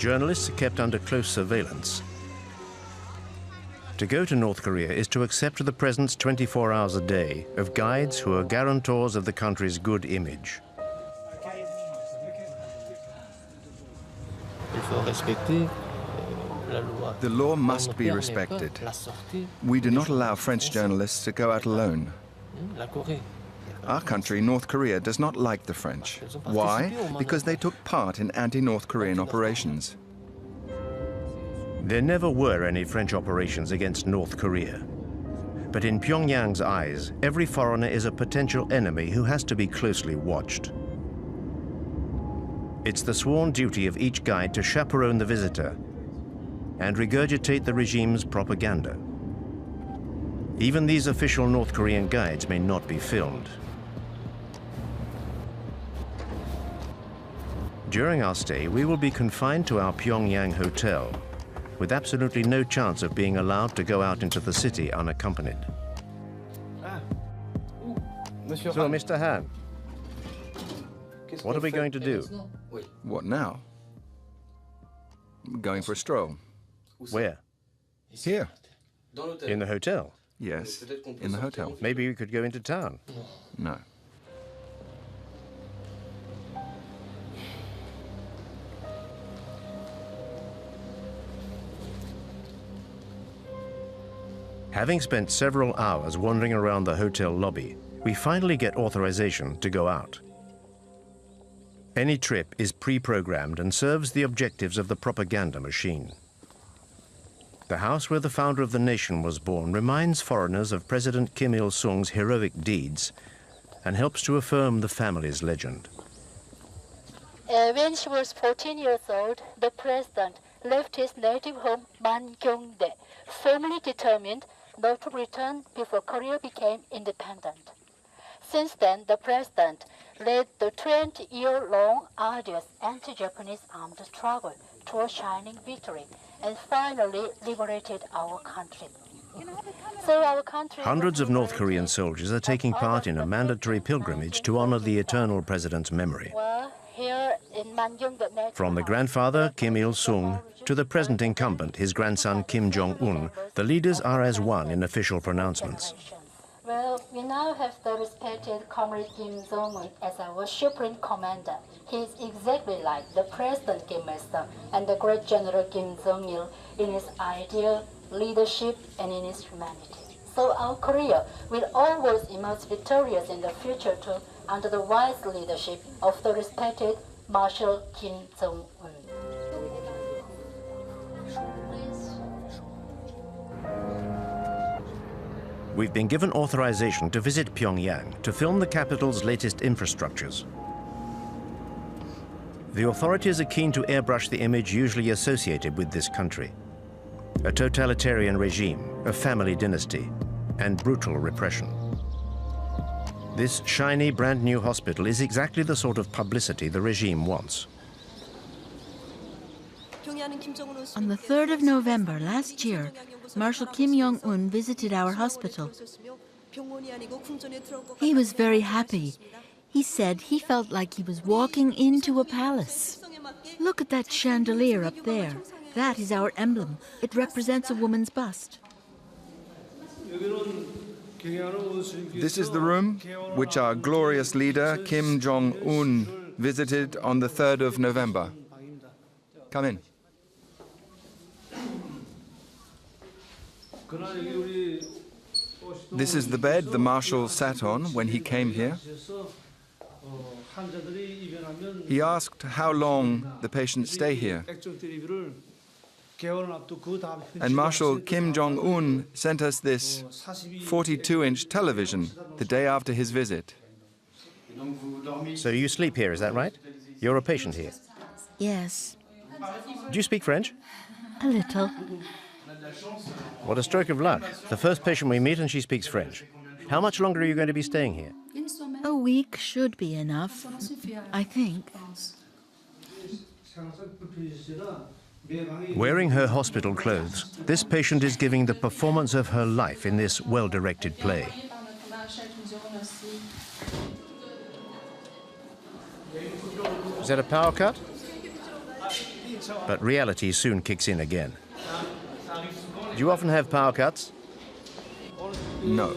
Journalists are kept under close surveillance. To go to North Korea is to accept the presence 24 hours a day of guides who are guarantors of the country's good image. The law must be respected. We do not allow French journalists to go out alone. Our country, North Korea, does not like the French. Why? Because they took part in anti-North Korean operations. There never were any French operations against North Korea. But in Pyongyang's eyes, every foreigner is a potential enemy who has to be closely watched. It's the sworn duty of each guide to chaperone the visitor and regurgitate the regime's propaganda. Even these official North Korean guides may not be filmed. During our stay, we will be confined to our Pyongyang hotel, with absolutely no chance of being allowed to go out into the city unaccompanied. So, Mr. Han, what are we going to do? What now? Going for a stroll. Where? Here. In the hotel? Yes, in the hotel. Maybe we could go into town. No. Having spent several hours wandering around the hotel lobby, we finally get authorization to go out. Any trip is pre-programmed and serves the objectives of the propaganda machine. The house where the founder of the nation was born reminds foreigners of President Kim Il-sung's heroic deeds and helps to affirm the family's legend. When she was 14 years old, the president left his native home, Mangyongdae, firmly determined not to return before Korea became independent. Since then, the president led the 20-year-long arduous anti-Japanese armed struggle to a shining victory and finally liberated our country. So our country... Hundreds of North Korean soldiers are taking part in a mandatory pilgrimage to honor the eternal president's memory. From the grandfather, Kim Il-sung, to the present incumbent, his grandson, Kim Jong-un, the leaders are as one in official pronouncements. Well, we now have the respected Comrade Kim Jong-un as our Supreme Commander. He is exactly like the President Kim Il-sung and the great General Kim Jong-il in his ideal leadership and in his humanity. So our Korea will always emerge victorious in the future too, under the wise leadership of the respected Marshal Kim Jong-un. We've been given authorization to visit Pyongyang to film the capital's latest infrastructures. The authorities are keen to airbrush the image usually associated with this country: a totalitarian regime, a family dynasty, and brutal repression. This shiny, brand new hospital is exactly the sort of publicity the regime wants. On the 3rd of November last year, Marshal Kim Jong-un visited our hospital. He was very happy. He said he felt like he was walking into a palace. Look at that chandelier up there. That is our emblem. It represents a woman's bust. This is the room which our glorious leader, Kim Jong-un, visited on the 3rd of November. Come in. This is the bed the Marshal sat on when he came here. He asked how long the patients stay here. And Marshal Kim Jong-un sent us this 42-inch television the day after his visit. So you sleep here, is that right? You're a patient here? Yes. Do you speak French? A little. What a stroke of luck. The first patient we meet and she speaks French. How much longer are you going to be staying here? A week should be enough, I think. Wearing her hospital clothes, this patient is giving the performance of her life in this well-directed play. Is that a power cut? But reality soon kicks in again. Do you often have power cuts? No,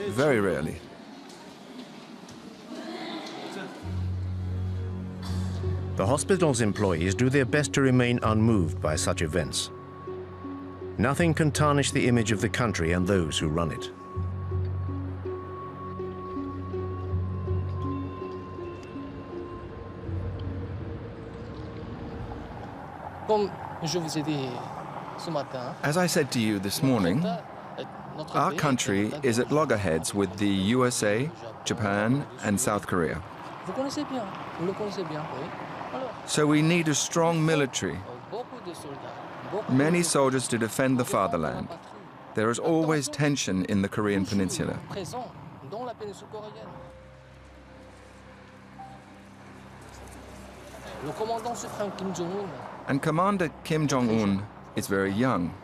very rarely. The hospital's employees do their best to remain unmoved by such events. Nothing can tarnish the image of the country and those who run it. As I said to you this morning, our country is at loggerheads with the USA, Japan, and South Korea. So we need a strong military, many soldiers to defend the fatherland. There is always tension in the Korean peninsula. And Commander Kim Jong-un is very young.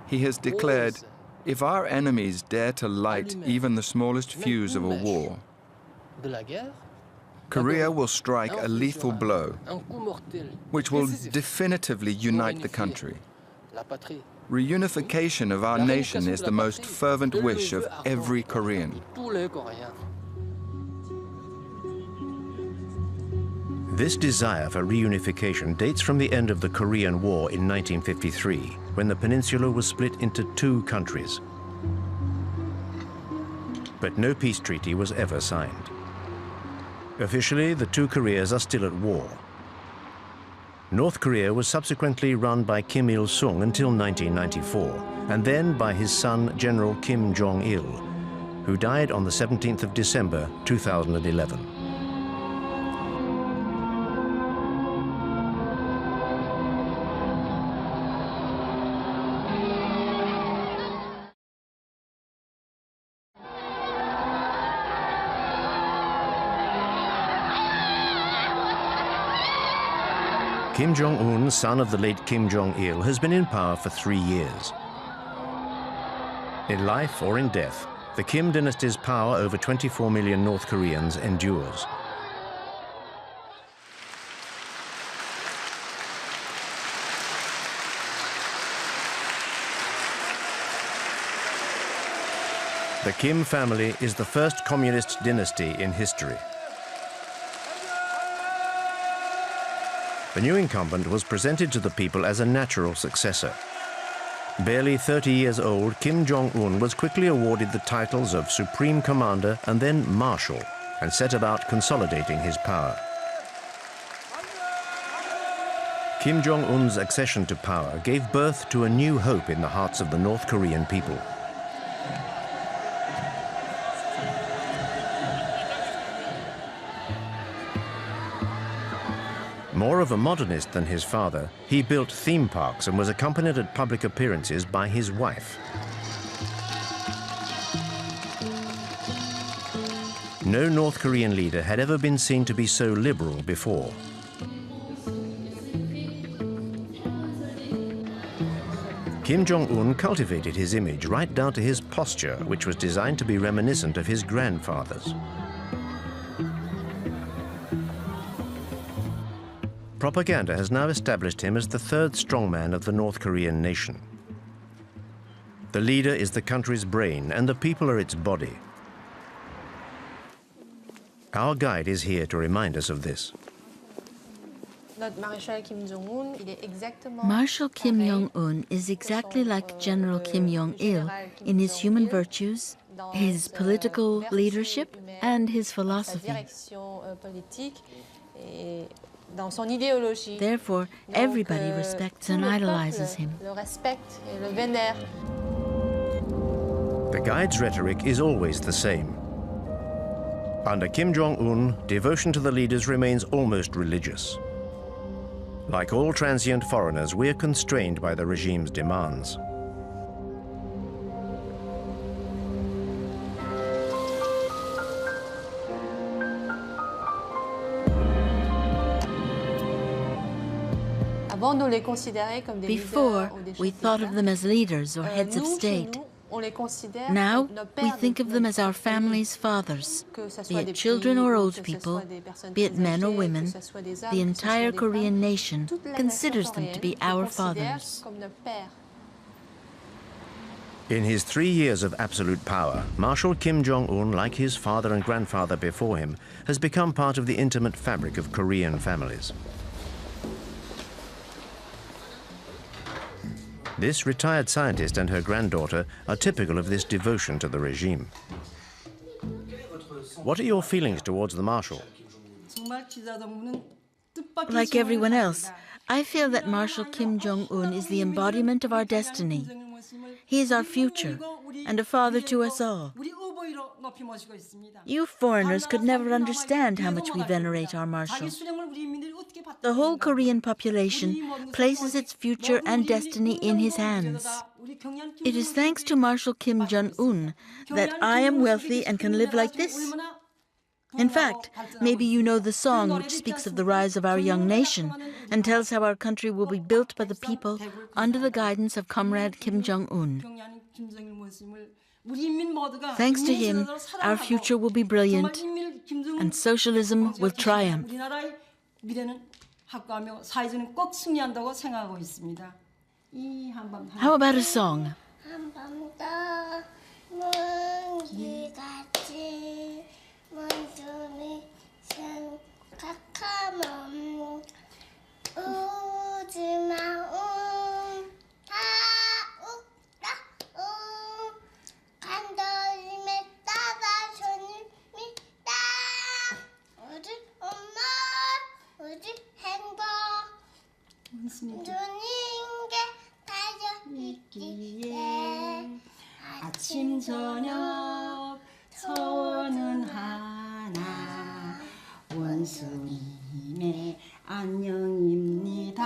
He has declared, if our enemies dare to light even the smallest fuse of a war, Korea will strike a lethal blow, which will definitively unite the country. Reunification of our nation is the most fervent wish of every Korean. This desire for reunification dates from the end of the Korean War in 1953, when the peninsula was split into two countries. But no peace treaty was ever signed. Officially, the two Koreas are still at war. North Korea was subsequently run by Kim Il-sung until 1994, and then by his son, General Kim Jong-il, who died on the 17th of December, 2011. Kim Jong-un, son of the late Kim Jong-il, has been in power for 3 years. In life or in death, the Kim dynasty's power over 24 million North Koreans endures. The Kim family is the first communist dynasty in history. The new incumbent was presented to the people as a natural successor. Barely 30 years old, Kim Jong-un was quickly awarded the titles of Supreme Commander and then Marshal, and set about consolidating his power. Kim Jong-un's accession to power gave birth to a new hope in the hearts of the North Korean people. More of a modernist than his father, he built theme parks and was accompanied at public appearances by his wife. No North Korean leader had ever been seen to be so liberal before. Kim Jong-un cultivated his image right down to his posture, which was designed to be reminiscent of his grandfather's. Propaganda has now established him as the third strongman of the North Korean nation. The leader is the country's brain and the people are its body. Our guide is here to remind us of this. Marshal Kim Jong-un is exactly like General Kim Jong-il in his human virtues, his political leadership, and his philosophy. Therefore, everybody respects and idolizes him. The guide's rhetoric is always the same. Under Kim Jong-un, devotion to the leaders remains almost religious. Like all transient foreigners, we are constrained by the regime's demands. Before, we thought of them as leaders or heads of state. Now we think of them as our family's fathers, be it children or old people, be it men or women. The entire Korean nation considers them to be our fathers. In his 3 years of absolute power, Marshal Kim Jong-un, like his father and grandfather before him, has become part of the intimate fabric of Korean families. This retired scientist and her granddaughter are typical of this devotion to the regime. What are your feelings towards the Marshal? Like everyone else, I feel that Marshal Kim Jong-un is the embodiment of our destiny. He is our future and a father to us all. You foreigners could never understand how much we venerate our Marshal. The whole Korean population places its future and destiny in his hands. It is thanks to Marshal Kim Jong-un that I am wealthy and can live like this. In fact, maybe you know the song which speaks of the rise of our young nation and tells how our country will be built by the people under the guidance of Comrade Kim Jong-un. Thanks to him, our future will be brilliant and socialism will triumph. How about a song? 아침 저녁 서는 하나 원수님의 안녕입니다.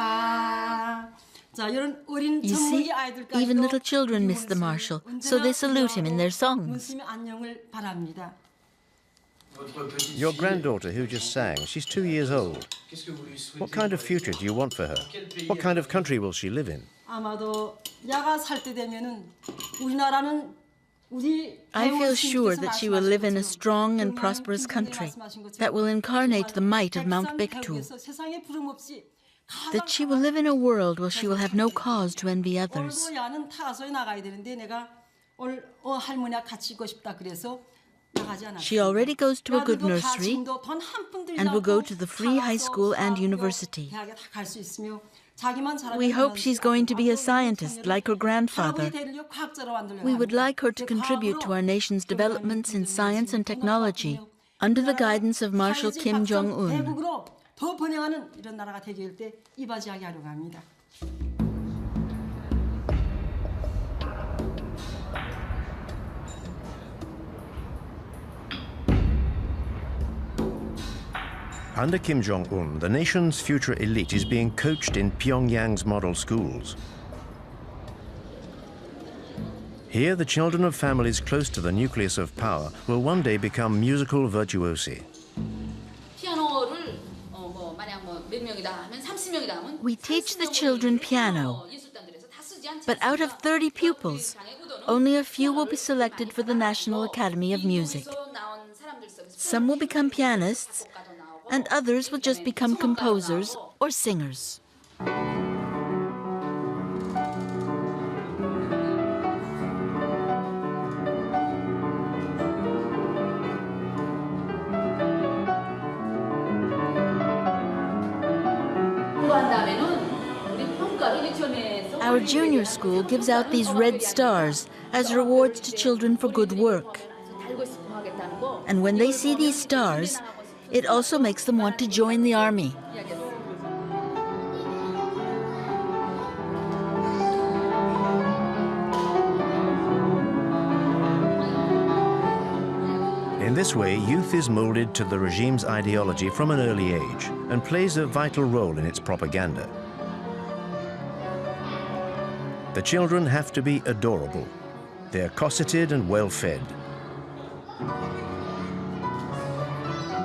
You see, even little children miss the Marshal, so they salute him in their songs. Your granddaughter who just sang, she's 2 years old. What kind of future do you want for her? What kind of country will she live in? I feel sure that she will live in a strong and prosperous country that will incarnate the might of Mount Baekdu. That she will live in a world where she will have no cause to envy others. She already goes to a good nursery and will go to the free high school and university. We hope she's going to be a scientist like her grandfather. We would like her to contribute to our nation's developments in science and technology under the guidance of Marshal Kim Jong-un. Under Kim Jong-un, the nation's future elite is being coached in Pyongyang's model schools. Here, the children of families close to the nucleus of power will one day become musical virtuosi. We teach the children piano, but out of 30 pupils, only a few will be selected for the National Academy of Music. Some will become pianists, and others will just become composers or singers. Our junior school gives out these red stars as rewards to children for good work. And when they see these stars, it also makes them want to join the army. In this way, youth is molded to the regime's ideology from an early age and plays a vital role in its propaganda. The children have to be adorable. They're cosseted and well-fed.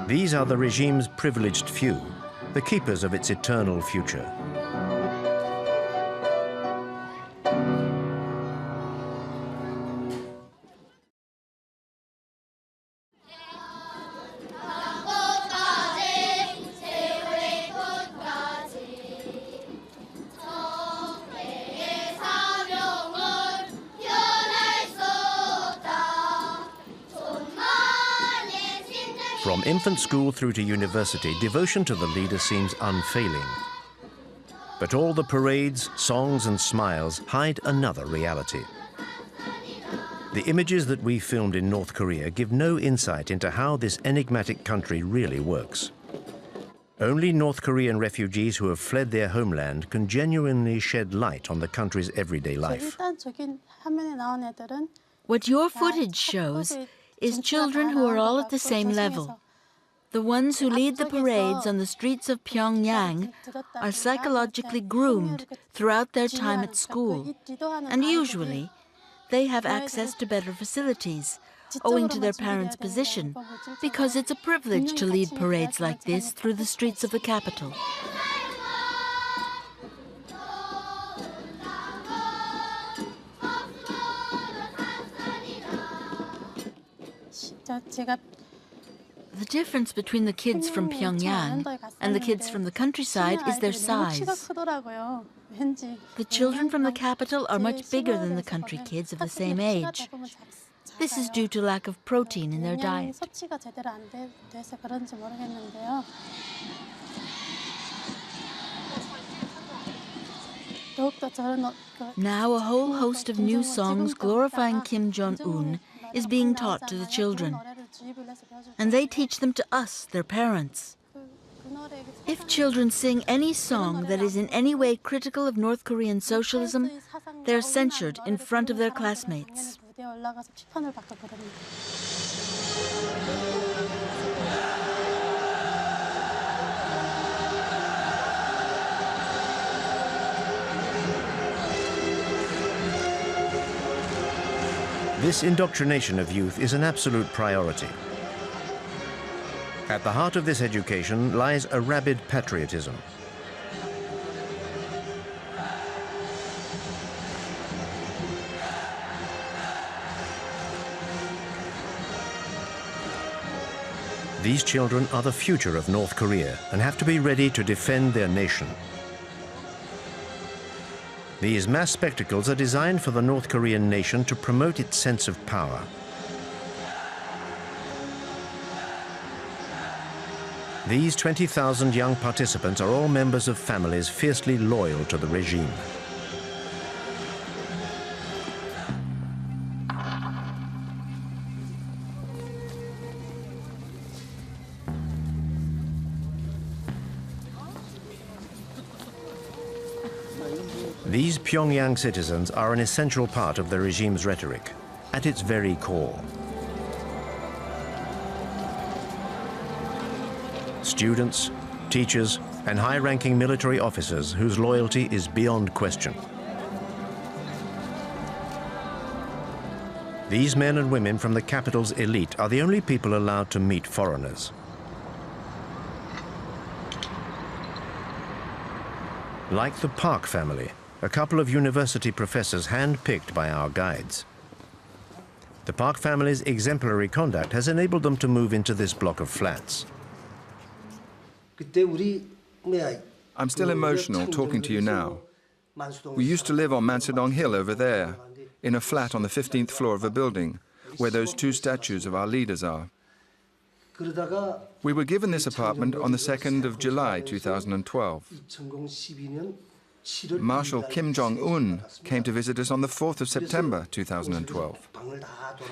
These are the regime's privileged few, the keepers of its eternal future. From infant school through to university, devotion to the leader seems unfailing. But all the parades, songs and smiles hide another reality. The images that we filmed in North Korea give no insight into how this enigmatic country really works. Only North Korean refugees who have fled their homeland can genuinely shed light on the country's everyday life. What your footage shows is children who are all at the same level. The ones who lead the parades on the streets of Pyongyang are psychologically groomed throughout their time at school, and usually they have access to better facilities, owing to their parents' position, because it's a privilege to lead parades like this through the streets of the capital. The difference between the kids from Pyongyang and the kids from the countryside is their size. The children from the capital are much bigger than the country kids of the same age. This is due to lack of protein in their diet. Now a whole host of new songs glorifying Kim Jong-un is being taught to the children. And they teach them to us, their parents. If children sing any song that is in any way critical of North Korean socialism, they're censured in front of their classmates. This indoctrination of youth is an absolute priority. At the heart of this education lies a rabid patriotism. These children are the future of North Korea and have to be ready to defend their nation. These mass spectacles are designed for the North Korean nation to promote its sense of power. These 20,000 young participants are all members of families fiercely loyal to the regime. These Pyongyang citizens are an essential part of the regime's rhetoric, at its very core. Students, teachers, and high-ranking military officers whose loyalty is beyond question. These men and women from the capital's elite are the only people allowed to meet foreigners. Like the Park family, a couple of university professors hand-picked by our guides. The Park family's exemplary conduct has enabled them to move into this block of flats. I'm still emotional talking to you now. We used to live on Mansadong Hill over there, in a flat on the 15th floor of a building, where those two statues of our leaders are. We were given this apartment on the 2nd of July 2012. Marshal Kim Jong-un came to visit us on the 4th of September 2012.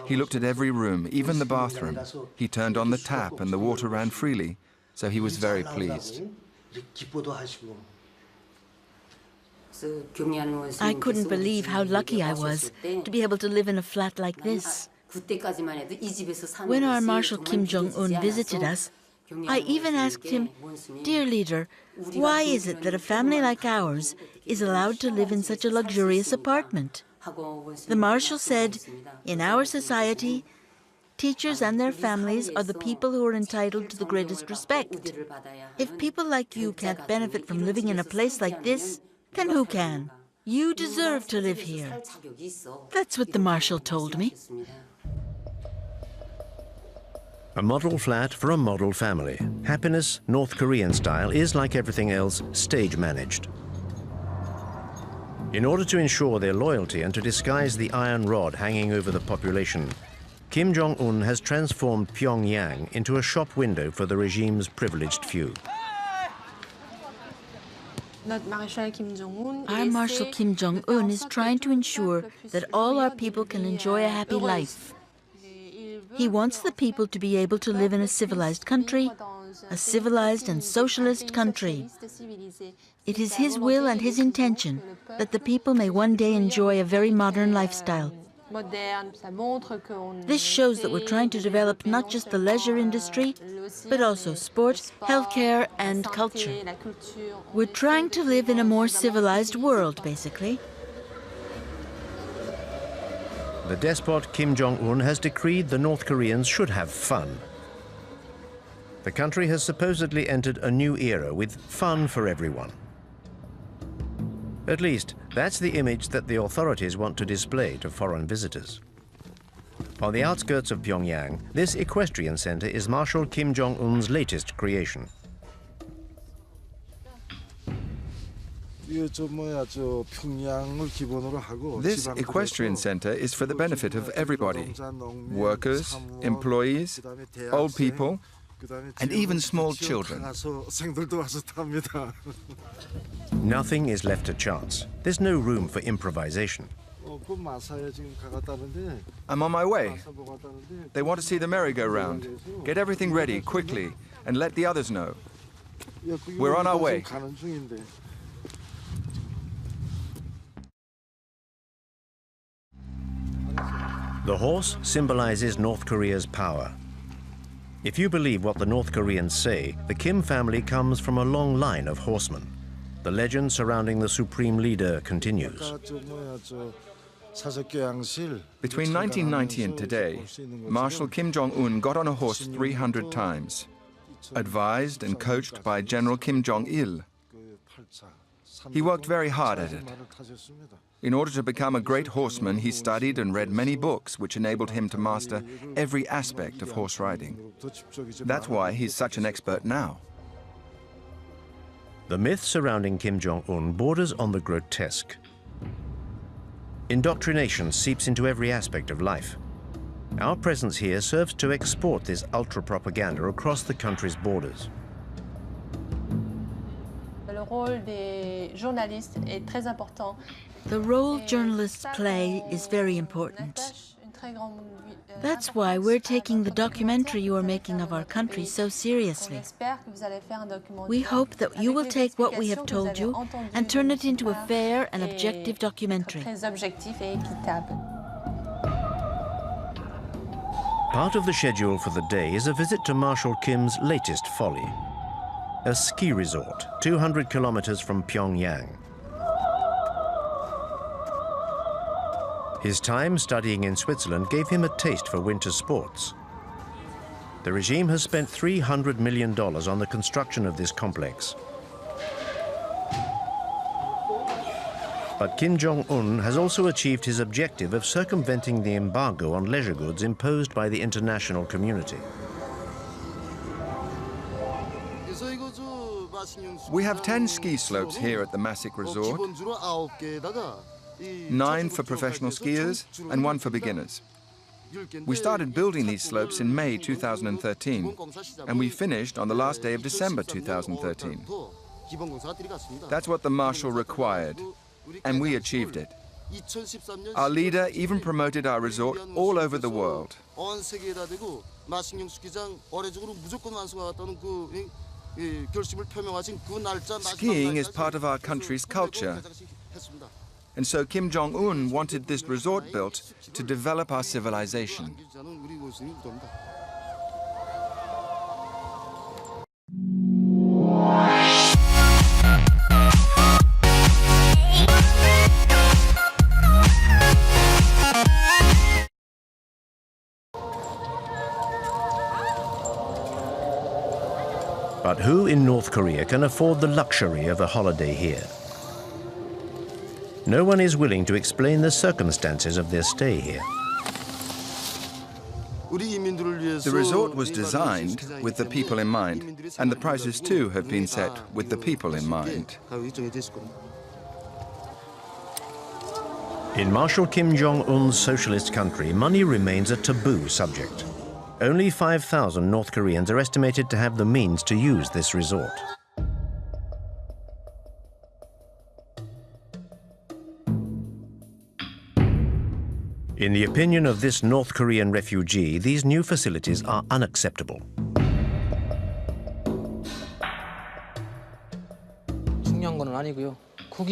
He looked at every room, even the bathroom. He turned on the tap and the water ran freely, so he was very pleased. I couldn't believe how lucky I was to be able to live in a flat like this. When our Marshal Kim Jong-un visited us, I even asked him, "Dear leader, why is it that a family like ours is allowed to live in such a luxurious apartment?" The Marshal said, "In our society, teachers and their families are the people who are entitled to the greatest respect. If people like you can't benefit from living in a place like this, then who can? You deserve to live here." That's what the Marshal told me. A model flat for a model family. Happiness, North Korean style, is, like everything else, stage managed. In order to ensure their loyalty and to disguise the iron rod hanging over the population, Kim Jong-un has transformed Pyongyang into a shop window for the regime's privileged few. Our Marshal Kim Jong-un is trying to ensure that all our people can enjoy a happy life. He wants the people to be able to live in a civilized country, a civilized and socialist country. It is his will and his intention that the people may one day enjoy a very modern lifestyle. This shows that we're trying to develop not just the leisure industry, but also sport, healthcare, and culture. We're trying to live in a more civilized world, basically. The despot Kim Jong-un has decreed the North Koreans should have fun. The country has supposedly entered a new era with fun for everyone. At least, that's the image that the authorities want to display to foreign visitors. On the outskirts of Pyongyang, this equestrian center is Marshal Kim Jong-un's latest creation. This equestrian center is for the benefit of everybody: workers, employees, old people, and even small children. Nothing is left to chance. There's no room for improvisation. I'm on my way. They want to see the merry-go-round. Get everything ready quickly and let the others know. We're on our way. The horse symbolizes North Korea's power. If you believe what the North Koreans say, the Kim family comes from a long line of horsemen. The legend surrounding the supreme leader continues. Between 1990 and today, Marshal Kim Jong-un got on a horse 300 times, advised and coached by General Kim Jong-il. He worked very hard at it. In order to become a great horseman, he studied and read many books which enabled him to master every aspect of horse riding. That's why he's such an expert now. The myth surrounding Kim Jong-un borders on the grotesque. Indoctrination seeps into every aspect of life. Our presence here serves to export this ultra-propaganda across the country's borders. The role journalists play is very important. That's why we're taking the documentary you are making of our country so seriously. We hope that you will take what we have told you and turn it into a fair and objective documentary. Part of the schedule for the day is a visit to Marshal Kim's latest folly, a ski resort 200 kilometers from Pyongyang. His time studying in Switzerland gave him a taste for winter sports. The regime has spent $300 million on the construction of this complex. But Kim Jong-un has also achieved his objective of circumventing the embargo on leisure goods imposed by the international community. We have 10 ski slopes here at the Masik Resort, 9 for professional skiers and 1 for beginners. We started building these slopes in May 2013, and we finished on the last day of December 2013. That's what the Marshal required, and we achieved it. Our leader even promoted our resort all over the world. Skiing is part of our country's culture. And so Kim Jong-un wanted this resort built to develop our civilization. But who in North Korea can afford the luxury of a holiday here? No one is willing to explain the circumstances of their stay here. The resort was designed with the people in mind, and the prices too have been set with the people in mind. In Marshal Kim Jong-un's socialist country, money remains a taboo subject. Only 5,000 North Koreans are estimated to have the means to use this resort. In the opinion of this North Korean refugee, these new facilities are unacceptable. It's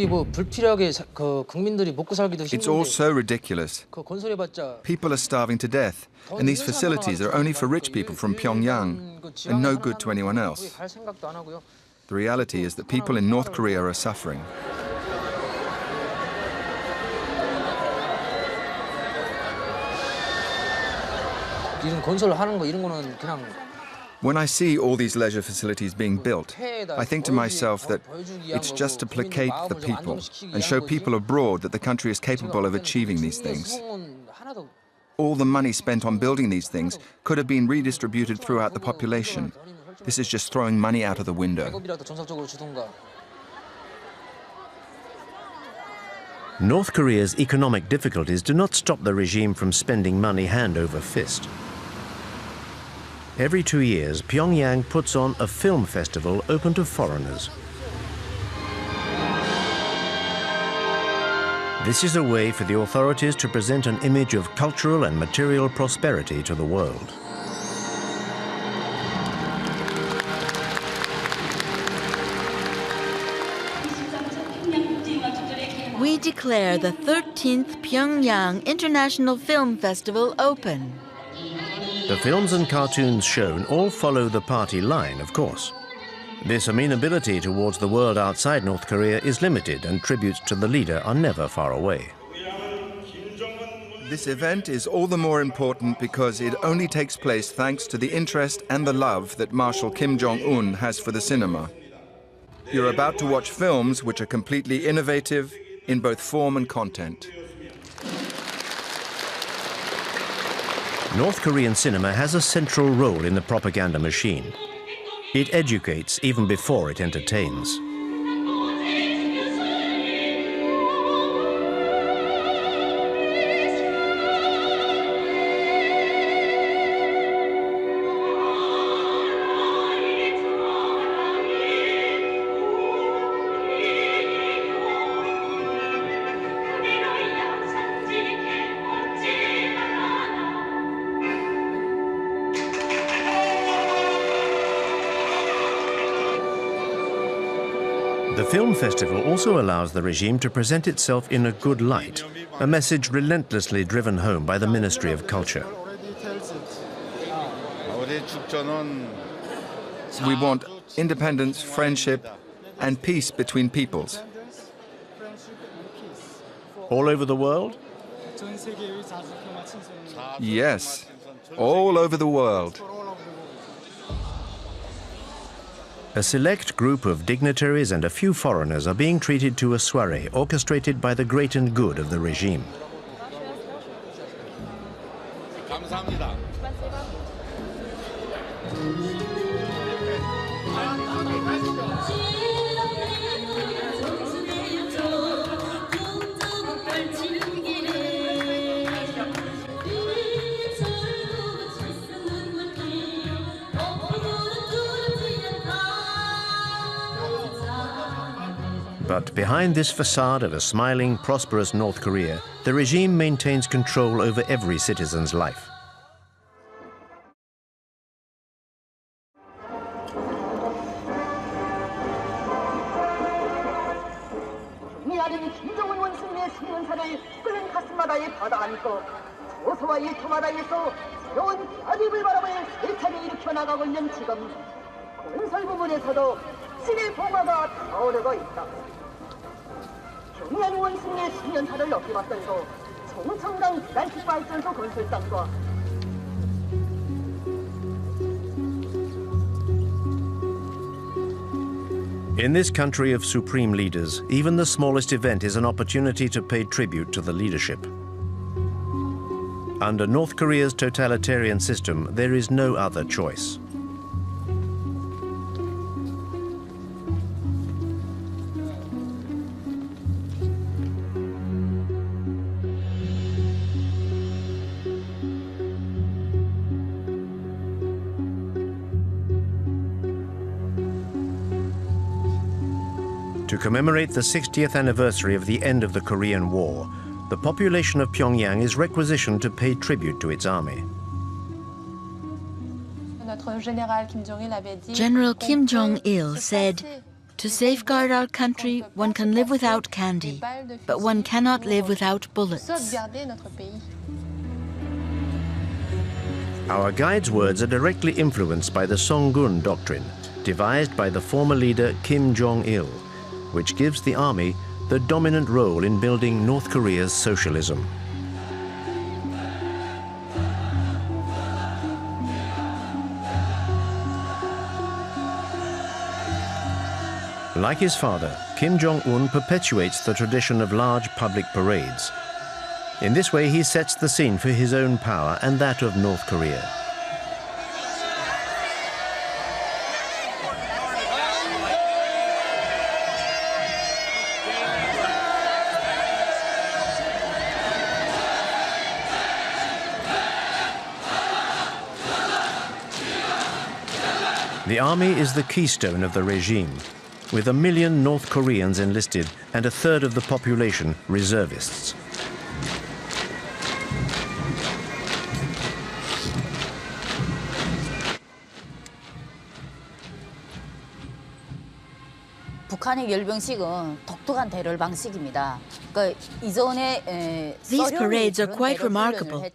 all so ridiculous. People are starving to death, and these facilities are only for rich people from Pyongyang and no good to anyone else. The reality is that people in North Korea are suffering. When I see all these leisure facilities being built, I think to myself that it's just to placate the people and show people abroad that the country is capable of achieving these things. All the money spent on building these things could have been redistributed throughout the population. This is just throwing money out of the window. North Korea's economic difficulties do not stop the regime from spending money hand over fist. Every 2 years, Pyongyang puts on a film festival open to foreigners. This is a way for the authorities to present an image of cultural and material prosperity to the world. We declare the 13th Pyongyang International Film Festival open. The films and cartoons shown all follow the party line, of course. This amenability towards the world outside North Korea is limited, and tributes to the leader are never far away. This event is all the more important because it only takes place thanks to the interest and the love that Marshal Kim Jong-un has for the cinema. You're about to watch films which are completely innovative in both form and content. North Korean cinema has a central role in the propaganda machine. It educates even before it entertains. The film festival also allows the regime to present itself in a good light, a message relentlessly driven home by the Ministry of Culture. We want independence, friendship, and peace between peoples. All over the world? Yes, all over the world. A select group of dignitaries and a few foreigners are being treated to a soirée orchestrated by the great and good of the regime. But behind this facade of a smiling, prosperous North Korea, the regime maintains control over every citizen's life. 경량 원숭이의 10년차를 넘겨봤더니도 정청당 기관식 발전소 건설장과 In this country of supreme leaders, even the smallest event is an opportunity to pay tribute to the leadership. Under North Korea's totalitarian system, there is no other choice. To commemorate the 60th anniversary of the end of the Korean War, the population of Pyongyang is requisitioned to pay tribute to its army. General Kim Jong-il said, "To safeguard our country, one can live without candy, but one cannot live without bullets." Our guide's words are directly influenced by the Songun doctrine, devised by the former leader Kim Jong-il, which gives the army the dominant role in building North Korea's socialism. Like his father, Kim Jong-un perpetuates the tradition of large public parades. In this way, he sets the scene for his own power and that of North Korea. The army is the keystone of the regime, with 1 million North Koreans enlisted and 1/3 of the population reservists. 북한의 열병식은 독특한 대열 방식입니다. These parades are quite remarkable.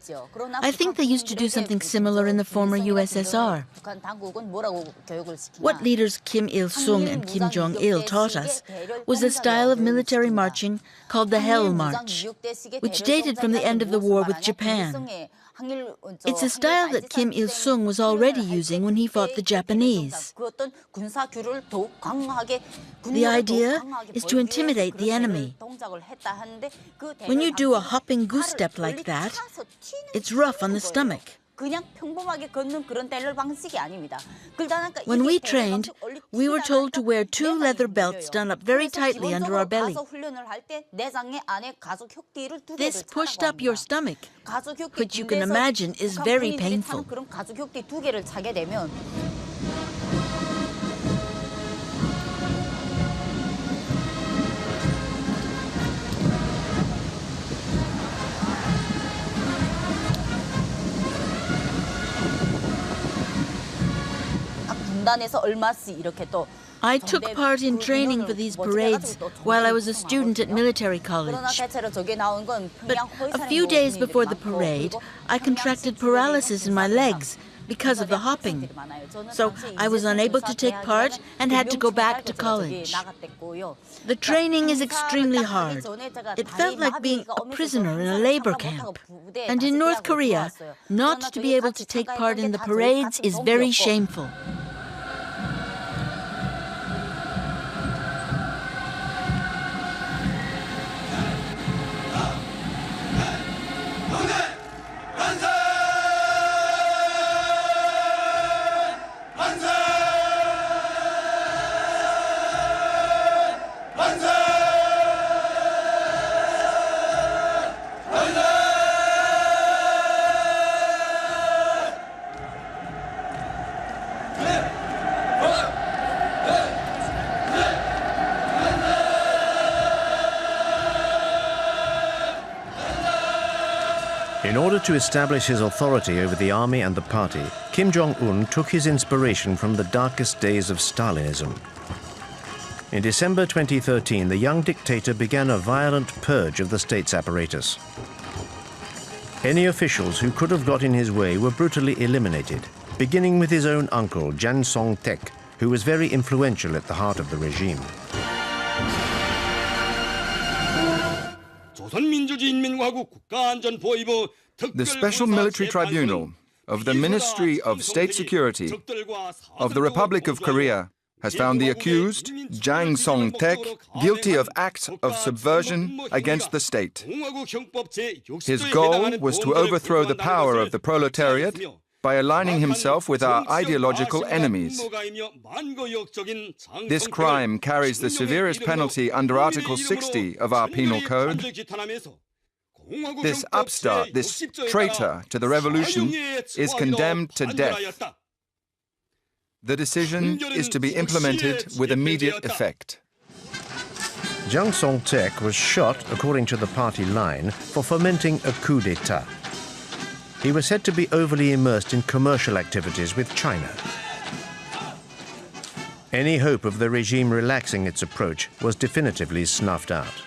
I think they used to do something similar in the former USSR. What leaders Kim Il-sung and Kim Jong-il taught us was a style of military marching called the Hell March, which dated from the end of the war with Japan. It's a style that Kim Il-sung was already using when he fought the Japanese. The idea is to intimidate the enemy. When you do a hopping goose step like that, it's rough on the stomach. When we trained, we were told to wear 2 leather belts done up very tightly under our belly. This pushed up your stomach, which you can imagine is very painful. I took part in training for these parades while I was a student at military college. But a few days before the parade, I contracted paralysis in my legs because of the hopping. So I was unable to take part and had to go back to college. The training is extremely hard. It felt like being a prisoner in a labor camp. And in North Korea, not to be able to take part in the parades is very shameful. In order to establish his authority over the army and the party, Kim Jong-un took his inspiration from the darkest days of Stalinism. In December 2013, the young dictator began a violent purge of the state's apparatus. Any officials who could have got in his way were brutally eliminated, beginning with his own uncle, Jan Song-taek, who was very influential at the heart of the regime. The Special Military Tribunal of the Ministry of State Security of the Republic of Korea has found the accused, Jang Song-taek, guilty of acts of subversion against the state. His goal was to overthrow the power of the proletariat by aligning himself with our ideological enemies. This crime carries the severest penalty under Article 60 of our Penal Code. This upstart, this traitor to the revolution, is condemned to death. The decision is to be implemented with immediate effect. Jang Song-taek was shot, according to the party line, for fomenting a coup d'etat. He was said to be overly immersed in commercial activities with China. Any hope of the regime relaxing its approach was definitively snuffed out.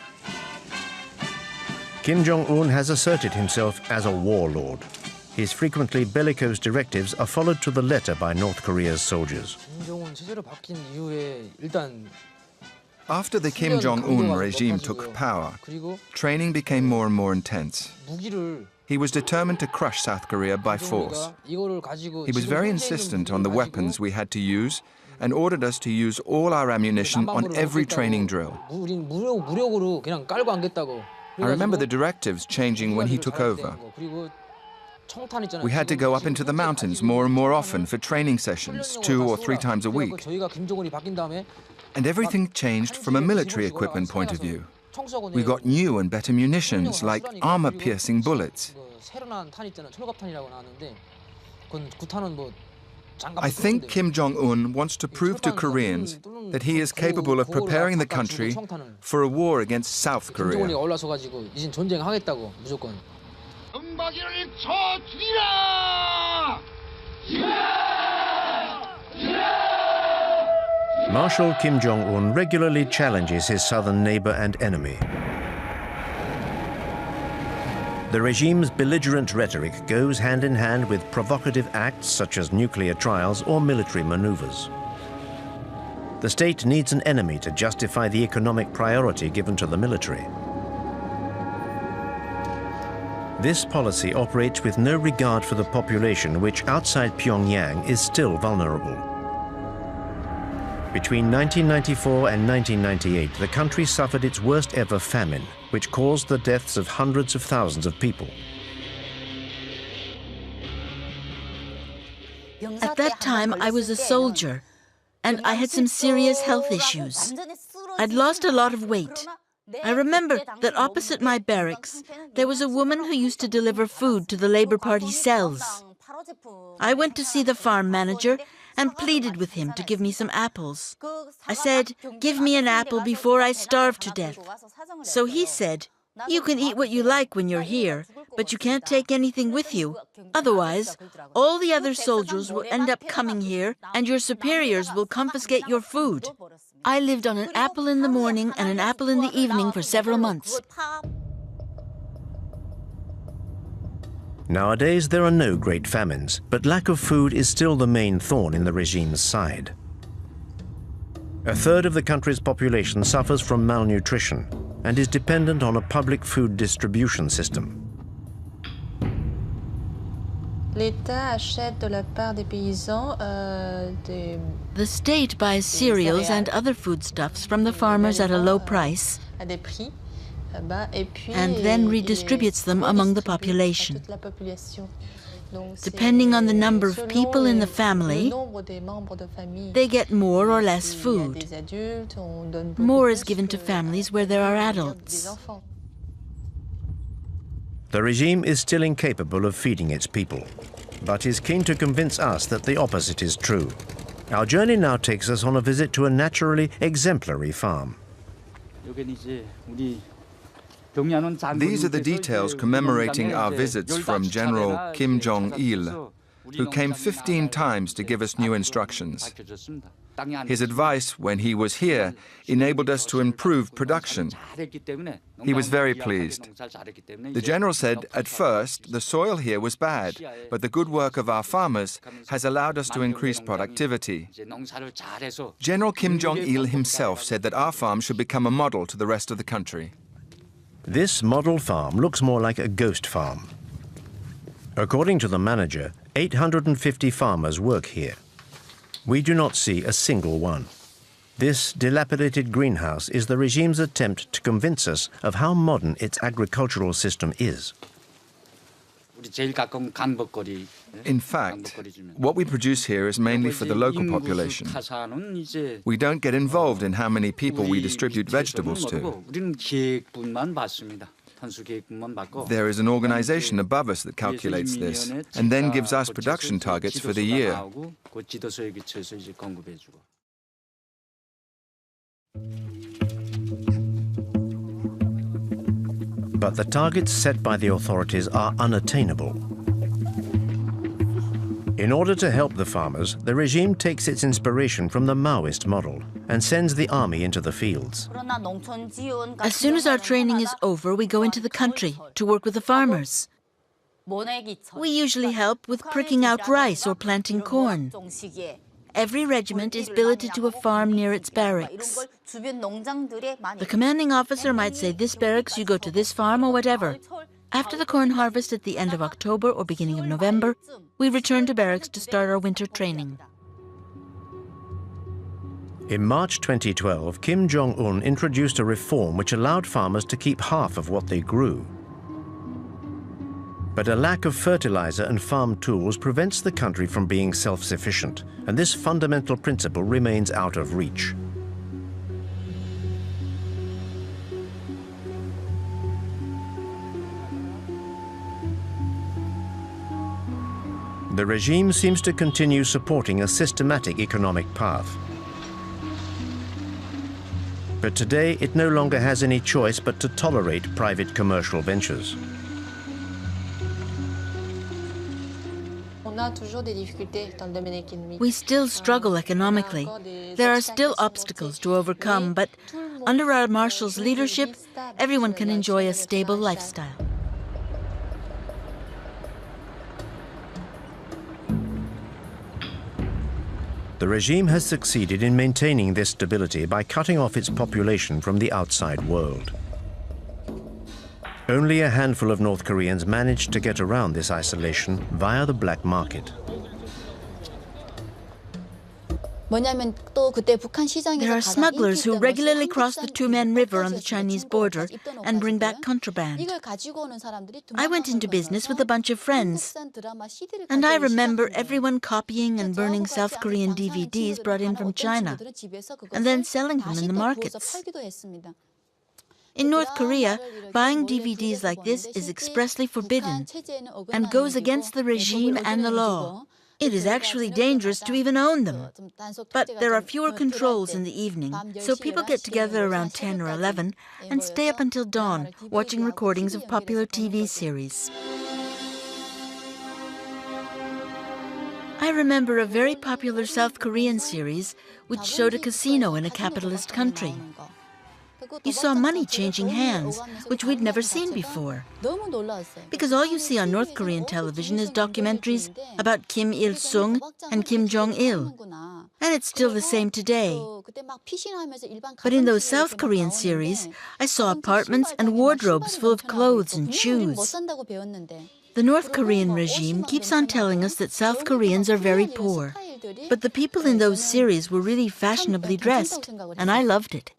Kim Jong-un has asserted himself as a warlord. His frequently bellicose directives are followed to the letter by North Korea's soldiers. After the Kim Jong-un regime took power, training became more and more intense. He was determined to crush South Korea by force. He was very insistent on the weapons we had to use and ordered us to use all our ammunition on every training drill. I remember the directives changing when he took over. We had to go up into the mountains more and more often for training sessions, 2 or 3 times a week. And everything changed from a military equipment point of view. We got new and better munitions, like armor-piercing bullets. I think Kim Jong-un wants to prove to Koreans that he is capable of preparing the country for a war against South Korea. Marshal Kim Jong-un regularly challenges his southern neighbor and enemy. The regime's belligerent rhetoric goes hand in hand with provocative acts such as nuclear trials or military maneuvers. The state needs an enemy to justify the economic priority given to the military. This policy operates with no regard for the population, which outside Pyongyang is still vulnerable. Between 1994 and 1998, the country suffered its worst ever famine, which caused the deaths of hundreds of thousands of people. At that time, I was a soldier, and I had some serious health issues. I'd lost a lot of weight. I remember that opposite my barracks, there was a woman who used to deliver food to the Labour Party cells. I went to see the farm manager and pleaded with him to give me some apples. I said, "Give me an apple before I starve to death." So he said, "You can eat what you like when you're here, but you can't take anything with you. Otherwise, all the other soldiers will end up coming here and your superiors will confiscate your food." I lived on an apple in the morning and an apple in the evening for several months. Nowadays, there are no great famines, but lack of food is still the main thorn in the regime's side. A third of the country's population suffers from malnutrition and is dependent on a public food distribution system. The state buys cereals and other foodstuffs from the farmers at a low price and then redistributes them among the population. Depending on the number of people in the family, they get more or less food. More is given to families where there are adults. The regime is still incapable of feeding its people, but is keen to convince us that the opposite is true. Our journey now takes us on a visit to a naturally exemplary farm. These are the details commemorating our visits from General Kim Jong-il, who came 15 times to give us new instructions. His advice when he was here enabled us to improve production. He was very pleased. The general said, at first, the soil here was bad, but the good work of our farmers has allowed us to increase productivity. General Kim Jong-il himself said that our farm should become a model to the rest of the country. This model farm looks more like a ghost farm. According to the manager, 850 farmers work here. We do not see a single one. This dilapidated greenhouse is the regime's attempt to convince us of how modern its agricultural system is. In fact, what we produce here is mainly for the local population. We don't get involved in how many people we distribute vegetables to. There is an organization above us that calculates this and then gives us production targets for the year. But the targets set by the authorities are unattainable. In order to help the farmers, the regime takes its inspiration from the Maoist model and sends the army into the fields. As soon as our training is over, we go into the country to work with the farmers. We usually help with pricking out rice or planting corn. Every regiment is billeted to a farm near its barracks. The commanding officer might say, this barracks, you go to this farm or whatever. After the corn harvest at the end of October or beginning of November, we return to barracks to start our winter training. In March 2012, Kim Jong-un introduced a reform which allowed farmers to keep half of what they grew. But a lack of fertilizer and farm tools prevents the country from being self-sufficient, and this fundamental principle remains out of reach. The regime seems to continue supporting a systematic economic path. But today, it no longer has any choice but to tolerate private commercial ventures. We still struggle economically. There are still obstacles to overcome, but under our marshal's leadership, everyone can enjoy a stable lifestyle. The regime has succeeded in maintaining this stability by cutting off its population from the outside world. Only a handful of North Koreans managed to get around this isolation via the black market. There are smugglers who regularly cross the Tumen River on the Chinese border and bring back contraband. I went into business with a bunch of friends, and I remember everyone copying and burning South Korean DVDs brought in from China, and then selling them in the markets. In North Korea, buying DVDs like this is expressly forbidden and goes against the regime and the law. It is actually dangerous to even own them. But there are fewer controls in the evening, so people get together around 10 or 11 and stay up until dawn watching recordings of popular TV series. I remember a very popular South Korean series which showed a casino in a capitalist country. You saw money changing hands, which we'd never seen before. Because all you see on North Korean television is documentaries about Kim Il-sung and Kim Jong-il. And it's still the same today. But in those South Korean series, I saw apartments and wardrobes full of clothes and shoes. The North Korean regime keeps on telling us that South Koreans are very poor. But the people in those series were really fashionably dressed, and I loved it.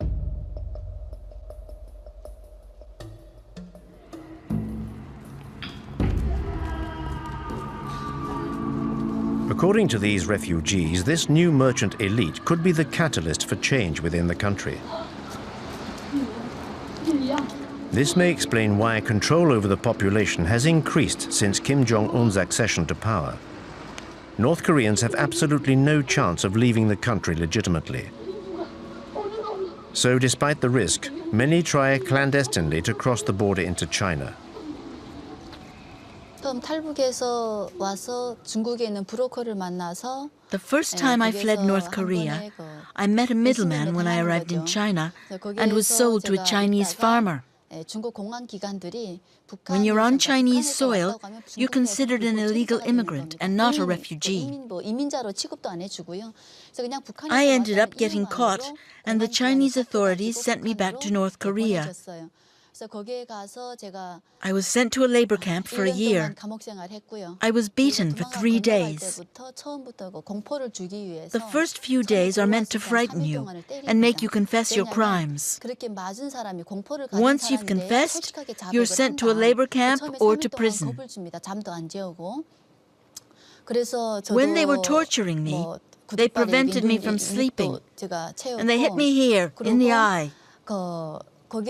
According to these refugees, this new merchant elite could be the catalyst for change within the country. This may explain why control over the population has increased since Kim Jong-un's accession to power. North Koreans have absolutely no chance of leaving the country legitimately. So despite the risk, many try clandestinely to cross the border into China. The first time I fled North Korea, I met a middleman when I arrived in China and was sold to a Chinese farmer. When you're on Chinese soil, you're considered an illegal immigrant and not a refugee. I ended up getting caught, and the Chinese authorities sent me back to North Korea. I was sent to a labor camp for a year. I was beaten for 3 days. The first few days are meant to frighten you and make you confess your crimes. Once you've confessed, you're sent to a labor camp or to prison. When they were torturing me, they prevented me from sleeping, and they hit me here, in the eye. When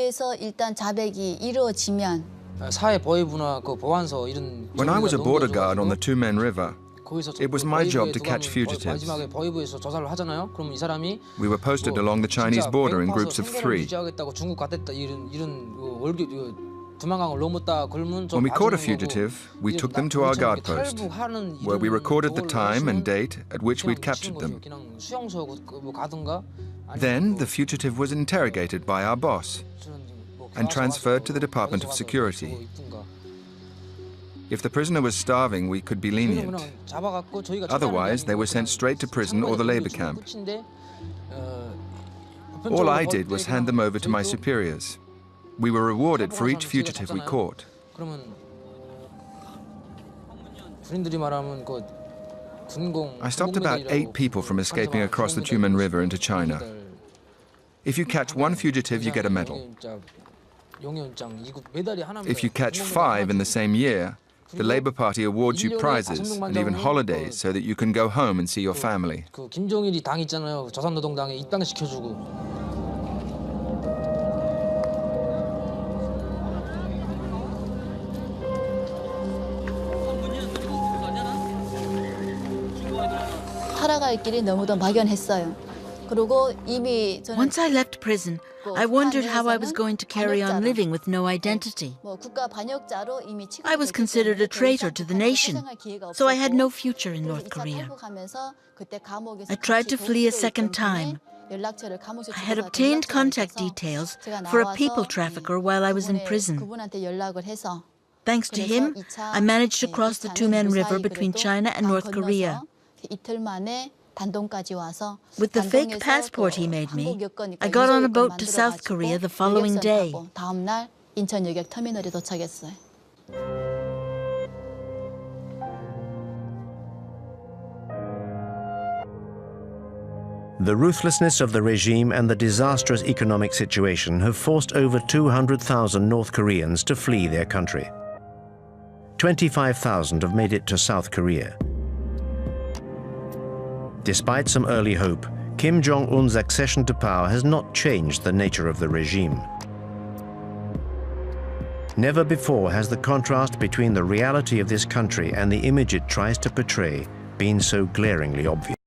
I was a border guard on the Tumen River, it was my job to catch fugitives. We were posted along the Chinese border in groups of 3. When we caught a fugitive, we took them to our guard post, where we recorded the time and date at which we'd captured them. Then the fugitive was interrogated by our boss and transferred to the Department of Security. If the prisoner was starving, we could be lenient. Otherwise, they were sent straight to prison or the labor camp. All I did was hand them over to my superiors. We were rewarded for each fugitive we caught. I stopped about 8 people from escaping across the Tumen River into China. If you catch 1 fugitive, you get a medal. If you catch 5 in the same year, the Labour Party awards you prizes and even holidays so that you can go home and see your family. 살아갈 길이 너무도 막연했어요. 그리고 이미 저는 Once I left prison, I wondered how I was going to carry on living with no identity. 국가 반역자로 이미 I was considered a traitor to the nation, so I had no future in North Korea. I tried to flee a second time. I had obtained contact details for a people trafficker while I was in prison. Thanks to him, I managed to cross the Tumen River between China and North Korea. With the fake passport he made me, I got on a boat to South Korea the following day. The ruthlessness of the regime and the disastrous economic situation have forced over 200,000 North Koreans to flee their country. 25,000 have made it to South Korea. Despite some early hope, Kim Jong-un's accession to power has not changed the nature of the regime. Never before has the contrast between the reality of this country and the image it tries to portray been so glaringly obvious.